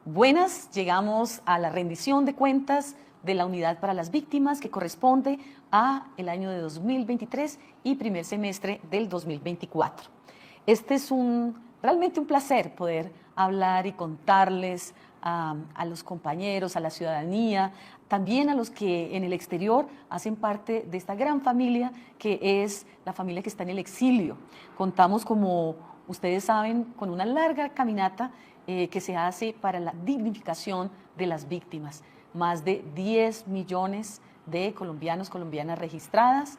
Buenas, llegamos a la rendición de cuentas de la Unidad para las Víctimas que corresponde a el año de 2023 y primer semestre del 2024. Este es realmente un placer poder hablar y contarles a los compañeros, a la ciudadanía, también a los que en el exterior hacen parte de esta gran familia que es la familia que está en el exilio. Contamos, como ustedes saben, con una larga caminata que se hace para la dignificación de las víctimas. Más de 10 millones de colombianos, colombianas registradas,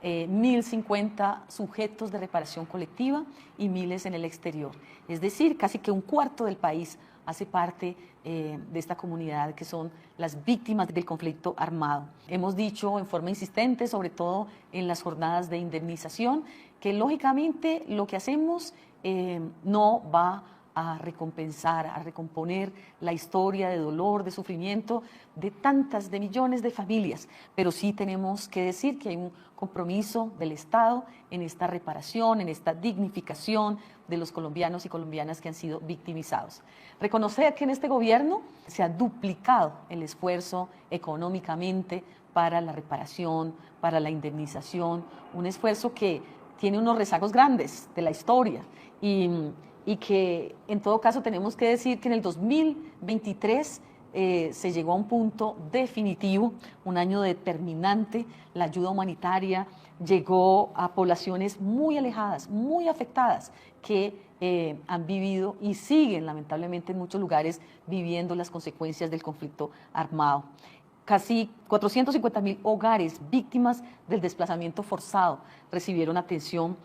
1.050 sujetos de reparación colectiva y miles en el exterior. Es decir, casi que un cuarto del país hace parte de esta comunidad que son las víctimas del conflicto armado. Hemos dicho en forma insistente, sobre todo en las jornadas de indemnización, que lógicamente lo que hacemos no va a recompensar, a recomponer la historia de dolor, de sufrimiento de millones de familias, pero sí tenemos que decir que hay un compromiso del Estado en esta reparación, en esta dignificación de los colombianos y colombianas que han sido victimizados. Reconocer que en este gobierno se ha duplicado el esfuerzo económicamente para la reparación, para la indemnización, un esfuerzo que tiene unos rezagos grandes de la historia y que en todo caso tenemos que decir que en el 2023 se llegó a un punto definitivo, un año determinante. La ayuda humanitaria llegó a poblaciones muy alejadas, muy afectadas, que han vivido y siguen lamentablemente en muchos lugares viviendo las consecuencias del conflicto armado. Casi 450.000 hogares víctimas del desplazamiento forzado recibieron atención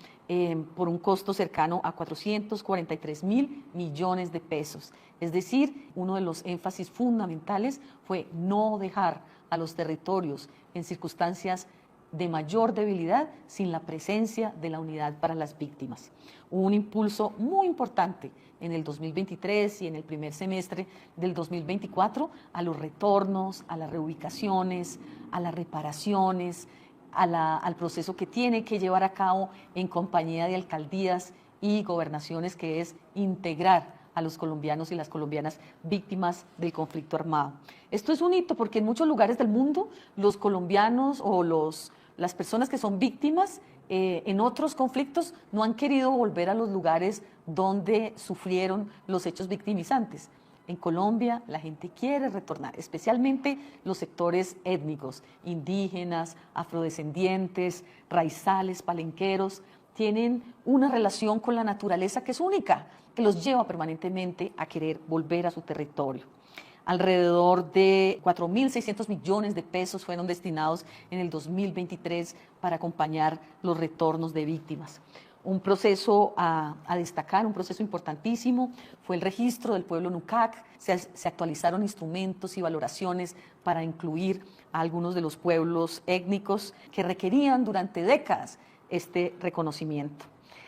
por un costo cercano a 443.000 millones de pesos. Es decir, uno de los énfasis fundamentales fue no dejar a los territorios en circunstancias de mayor debilidad sin la presencia de la Unidad para las Víctimas. Hubo un impulso muy importante en el 2023 y en el primer semestre del 2024 a los retornos, a las reubicaciones, a las reparaciones, al proceso que tiene que llevar a cabo en compañía de alcaldías y gobernaciones, que es integrar a los colombianos y las colombianas víctimas del conflicto armado. Esto es un hito porque en muchos lugares del mundo los colombianos o las personas que son víctimas en otros conflictos no han querido volver a los lugares donde sufrieron los hechos victimizantes. En Colombia la gente quiere retornar, especialmente los sectores étnicos, indígenas, afrodescendientes, raizales, palenqueros, tienen una relación con la naturaleza que es única, que los lleva permanentemente a querer volver a su territorio. Alrededor de 4.600 millones de pesos fueron destinados en el 2023 para acompañar los retornos de víctimas. Un proceso a destacar, un proceso importantísimo, fue el registro del pueblo Nucac. Se actualizaron instrumentos y valoraciones para incluir a algunos de los pueblos étnicos que requerían durante décadas este reconocimiento.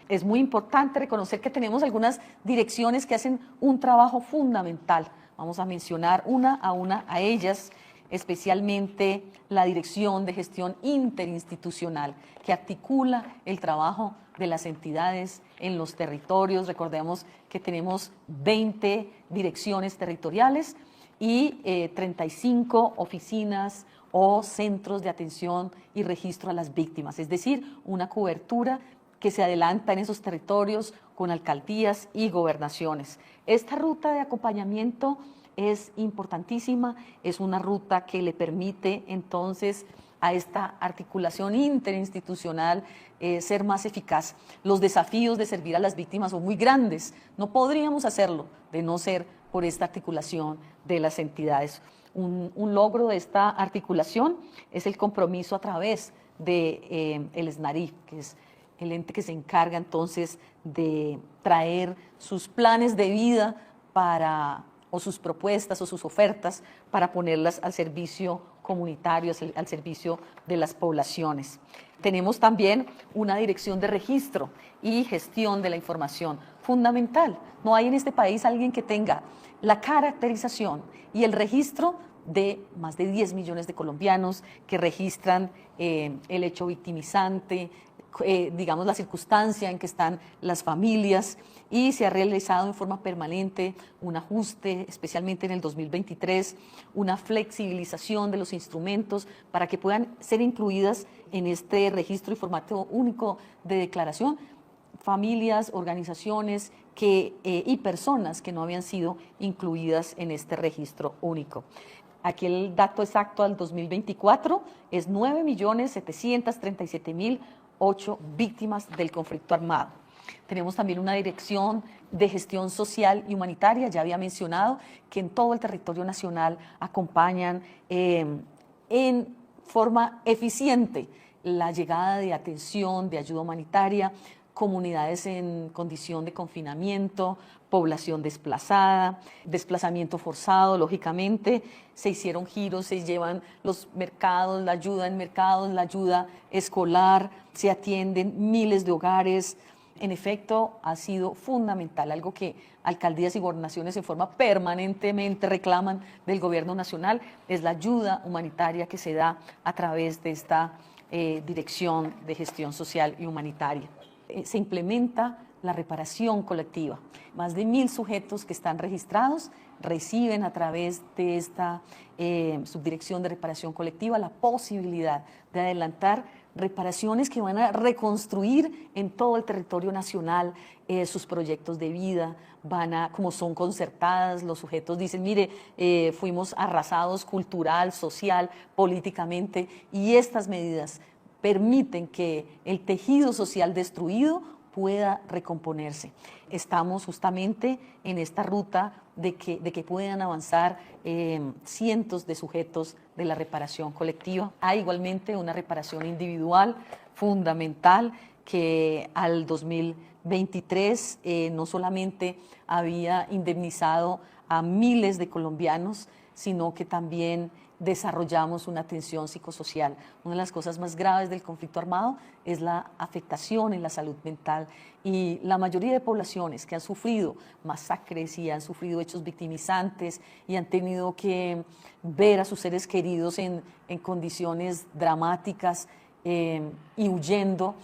Es muy importante reconocer que tenemos algunas direcciones que hacen un trabajo fundamental. Vamos a mencionar una a ellas, especialmente la Dirección de Gestión Interinstitucional, que articula el trabajo de las entidades en los territorios. Recordemos que tenemos 20 direcciones territoriales y 35 oficinas o centros de atención y registro a las víctimas, es decir, una cobertura que se adelanta en esos territorios con alcaldías y gobernaciones. Esta ruta de acompañamiento es importantísima, es una ruta que le permite entonces a esta articulación interinstitucional ser más eficaz. Los desafíos de servir a las víctimas son muy grandes, no podríamos hacerlo de no ser por esta articulación de las entidades. Un logro de esta articulación es el compromiso a través de el SNARIF, que es el ente que se encarga entonces de traer sus planes de vida o sus propuestas o sus ofertas para ponerlas al servicio comunitario, al servicio de las poblaciones. Tenemos también una dirección de registro y gestión de la información, fundamental. No hay en este país alguien que tenga la caracterización y el registro de más de 10 millones de colombianos que registran el hecho victimizante, digamos, la circunstancia en que están las familias, y se ha realizado en forma permanente un ajuste, especialmente en el 2023, una flexibilización de los instrumentos para que puedan ser incluidas en este registro y formato único de declaración familias, organizaciones y personas que no habían sido incluidas en este registro único. Aquí el dato exacto al 2024 es 9.737.008 víctimas del conflicto armado. Tenemos también una dirección de gestión social y humanitaria, ya había mencionado, que en todo el territorio nacional acompañan en forma eficiente la llegada de atención, de ayuda humanitaria, comunidades en condición de confinamiento, población desplazada, desplazamiento forzado, lógicamente. Se hicieron giros, se llevan los mercados, la ayuda en mercados, la ayuda escolar, se atienden miles de hogares. En efecto, ha sido fundamental, algo que alcaldías y gobernaciones en forma permanentemente reclaman del gobierno nacional, es la ayuda humanitaria que se da a través de esta Dirección de Gestión Social y Humanitaria. Se implementa la reparación colectiva. Más de 1.000 sujetos que están registrados reciben a través de esta Subdirección de Reparación Colectiva la posibilidad de adelantar reparaciones que van a reconstruir en todo el territorio nacional sus proyectos de vida, como son concertadas, los sujetos dicen, mire, fuimos arrasados cultural, social, políticamente, y estas medidas permiten que el tejido social destruido pueda recomponerse. Estamos justamente en esta ruta de que puedan avanzar cientos de sujetos de la reparación colectiva. Hay igualmente una reparación individual fundamental que al 2023 no solamente había indemnizado a miles de colombianos, sino que también desarrollamos una atención psicosocial. Una de las cosas más graves del conflicto armado es la afectación en la salud mental, y la mayoría de poblaciones que han sufrido masacres y han sufrido hechos victimizantes y han tenido que ver a sus seres queridos en condiciones dramáticas y huyendo,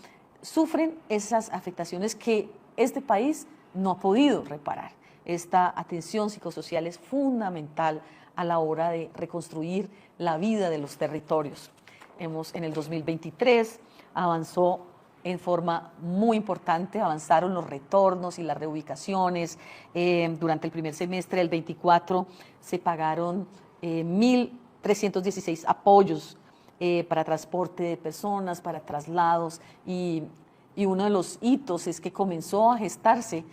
sufren esas afectaciones que este país no ha podido reparar. Esta atención psicosocial es fundamental a la hora de reconstruir la vida de los territorios. En el 2023 avanzó en forma muy importante, avanzaron los retornos y las reubicaciones. Durante el primer semestre del 24 se pagaron 1.316 apoyos para transporte de personas, para traslados, y uno de los hitos es que comenzó a gestarse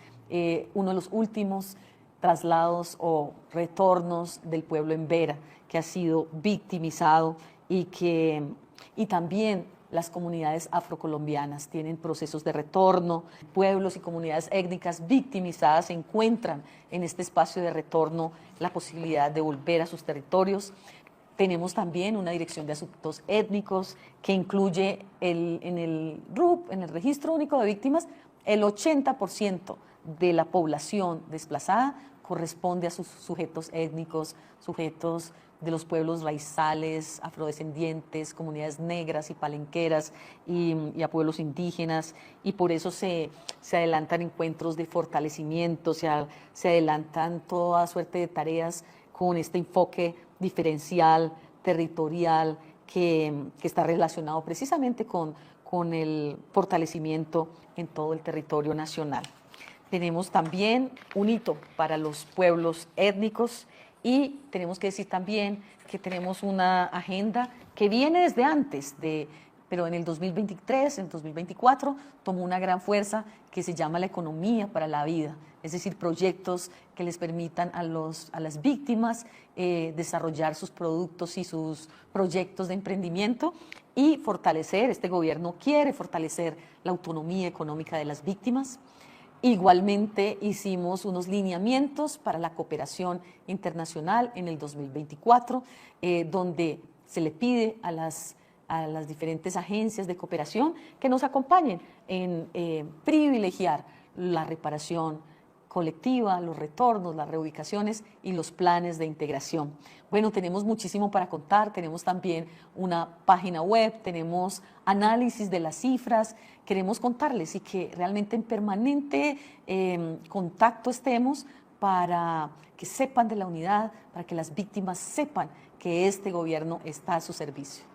uno de los últimos traslados o retornos del pueblo en Vera, que ha sido victimizado, y también las comunidades afrocolombianas tienen procesos de retorno. Pueblos y comunidades étnicas victimizadas encuentran en este espacio de retorno la posibilidad de volver a sus territorios. Tenemos también una dirección de asuntos étnicos que incluye en el RUP, en el Registro Único de Víctimas, el 80% de la población desplazada corresponde a sus sujetos étnicos, sujetos de los pueblos raizales, afrodescendientes, comunidades negras y palenqueras, y a pueblos indígenas, y por eso se adelantan encuentros de fortalecimiento, se adelantan toda suerte de tareas con este enfoque diferencial, territorial, que está relacionado precisamente con el fortalecimiento en todo el territorio nacional. Tenemos también un hito para los pueblos étnicos, y tenemos que decir también que tenemos una agenda que viene desde antes, pero en el 2023, en el 2024, tomó una gran fuerza que se llama la economía para la vida, es decir, proyectos que les permitan a las víctimas desarrollar sus productos y sus proyectos de emprendimiento, y fortalecer, este gobierno quiere fortalecer la autonomía económica de las víctimas. Igualmente hicimos unos lineamientos para la cooperación internacional en el 2024, donde se le pide a las diferentes agencias de cooperación que nos acompañen en privilegiar la reparación colectiva, los retornos, las reubicaciones y los planes de integración. Bueno, tenemos muchísimo para contar, tenemos también una página web, tenemos análisis de las cifras, queremos contarles y que realmente en permanente contacto estemos para que sepan de la unidad, para que las víctimas sepan que este gobierno está a su servicio.